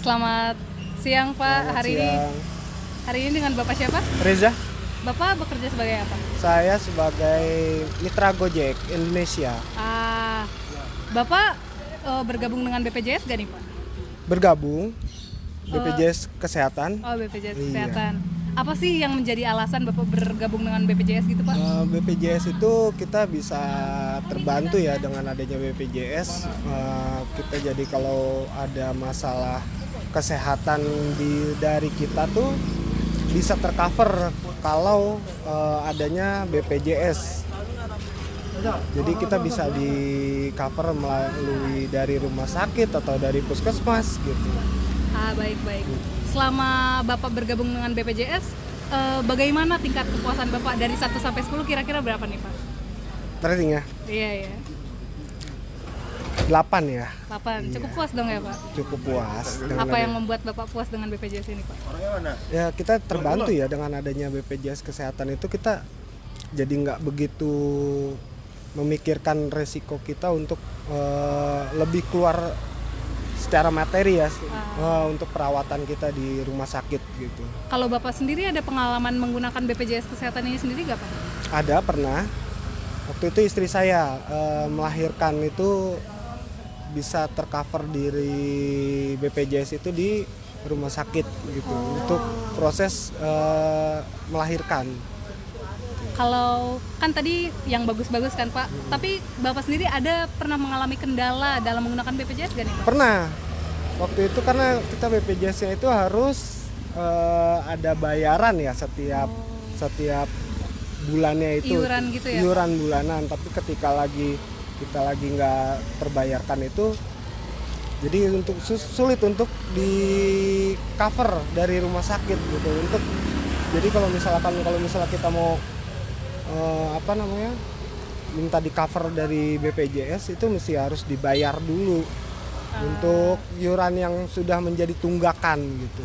Selamat siang Pak. Selamat siang. Hari ini dengan Bapak siapa? Reza, Bapak bekerja sebagai apa? saya sebagai mitra Gojek Indonesia. Bapak bergabung dengan BPJS gak nih Pak? Bergabung BPJS Kesehatan. Oh, BPJS Iya. Kesehatan. Apa sih yang menjadi alasan Bapak bergabung dengan BPJS gitu Pak? BPJS itu kita bisa terbantu ya dengan adanya BPJS. Kita jadi kalau ada masalah kesehatan dari kita tuh bisa tercover kalau adanya BPJS. Jadi kita bisa di cover melalui dari rumah sakit atau dari puskesmas gitu. Baik. Selama Bapak bergabung dengan BPJS, bagaimana tingkat kepuasan Bapak dari 1 sampai 10 kira-kira berapa nih Pak? Rating ya? Iya. 8 ya. 8. Iya. Cukup puas dong ya Pak? Cukup puas. Apa yang membuat Bapak puas dengan BPJS ini Pak? Ya kita terbantu ya dengan adanya BPJS Kesehatan itu kita jadi nggak begitu memikirkan resiko kita untuk lebih keluar secara materi ya untuk perawatan kita di rumah sakit gitu. Kalau Bapak sendiri ada pengalaman menggunakan BPJS Kesehatan ini sendiri nggak Pak? Ada pernah. Waktu itu istri saya melahirkan itu bisa tercover dari BPJS itu di rumah sakit gitu untuk proses melahirkan. Kalau kan tadi yang bagus-bagus kan Pak, tapi Bapak sendiri ada pernah mengalami kendala dalam menggunakan BPJS gak nih Pak? Pernah. Waktu itu karena kita BPJS-nya itu harus ada bayaran ya setiap bulannya itu. Iuran gitu ya? Iuran bulanan, tapi ketika kita lagi nggak terbayarkan itu, jadi sulit untuk di cover dari rumah sakit gitu. Jadi kalau misalnya kita mau minta di cover dari BPJS itu mesti harus dibayar dulu untuk iuran yang sudah menjadi tunggakan gitu.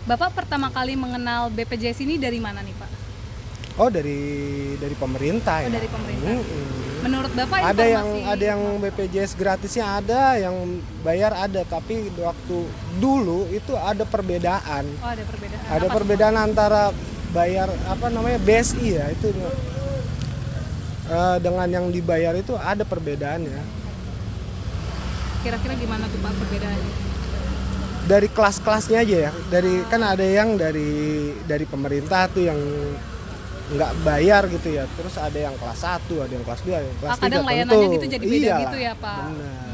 Bapak pertama kali mengenal BPJS ini dari mana nih Pak? Oh dari pemerintah ya. Dari pemerintah. Menurut Bapak ada yang BPJS gratisnya ada, yang bayar ada, tapi waktu dulu itu ada perbedaan. Oh, ada perbedaan. Ada perbedaan antara bayar BSI ya itu dengan yang dibayar itu ada perbedaannya. Kira-kira gimana tuh Pak perbedaannya? Dari kelas-kelasnya aja ya. Kan ada yang dari pemerintah tuh yang nggak bayar gitu ya. Terus ada yang kelas 1, ada yang kelas 2, ada yang kelas 3. Kadang layanannya gitu jadi beda gitu ya Pak. Benar.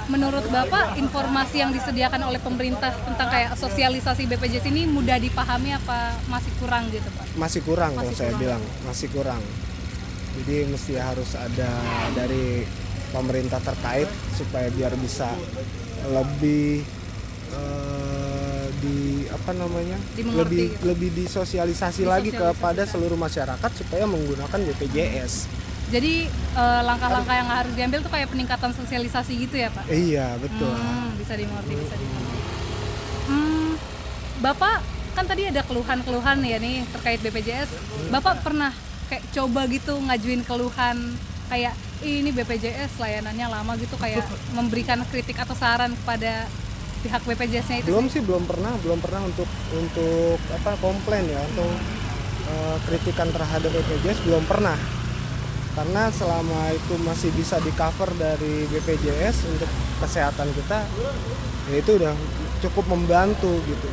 Menurut Bapak informasi yang disediakan oleh pemerintah tentang kayak sosialisasi BPJS ini mudah dipahami apa masih kurang gitu Pak? Masih kurang kalau saya bilang, masih kurang. Jadi mesti harus ada dari pemerintah terkait supaya biar bisa lebih lebih disosialisasi lagi kepada seluruh masyarakat supaya menggunakan BPJS. Jadi langkah-langkah yang harus diambil tuh kayak peningkatan sosialisasi gitu ya Pak? Iya betul. Bisa dimengerti. Bapak kan tadi ada keluhan-keluhan ya nih terkait BPJS. Bapak pernah kayak coba gitu ngajuin keluhan kayak ini BPJS layanannya lama gitu, kayak memberikan kritik atau saran kepada pihak BPJS-nya itu? Belum pernah untuk komplain ya atau kritikan terhadap BPJS belum pernah. Karena selama itu masih bisa di cover dari BPJS untuk kesehatan kita, ya itu udah cukup membantu gitu.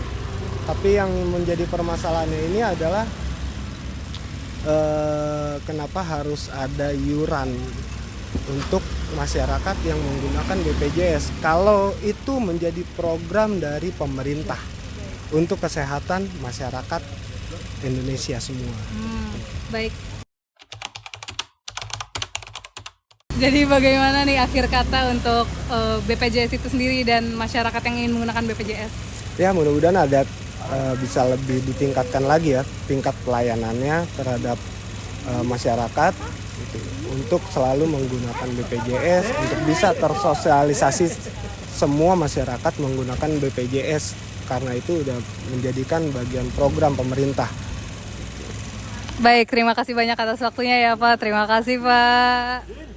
Tapi yang menjadi permasalahannya ini adalah kenapa harus ada iuran untuk masyarakat yang menggunakan BPJS kalau itu menjadi program dari pemerintah untuk kesehatan masyarakat Indonesia semua. Baik. Jadi bagaimana nih akhir kata untuk BPJS itu sendiri dan masyarakat yang ingin menggunakan BPJS? Ya mudah-mudahan ada bisa lebih ditingkatkan lagi ya tingkat pelayanannya terhadap masyarakat gitu, untuk selalu menggunakan BPJS untuk bisa tersosialisasi semua masyarakat menggunakan BPJS karena itu udah menjadikan bagian program pemerintah. Baik, terima kasih banyak atas waktunya ya Pak. Terima kasih Pak.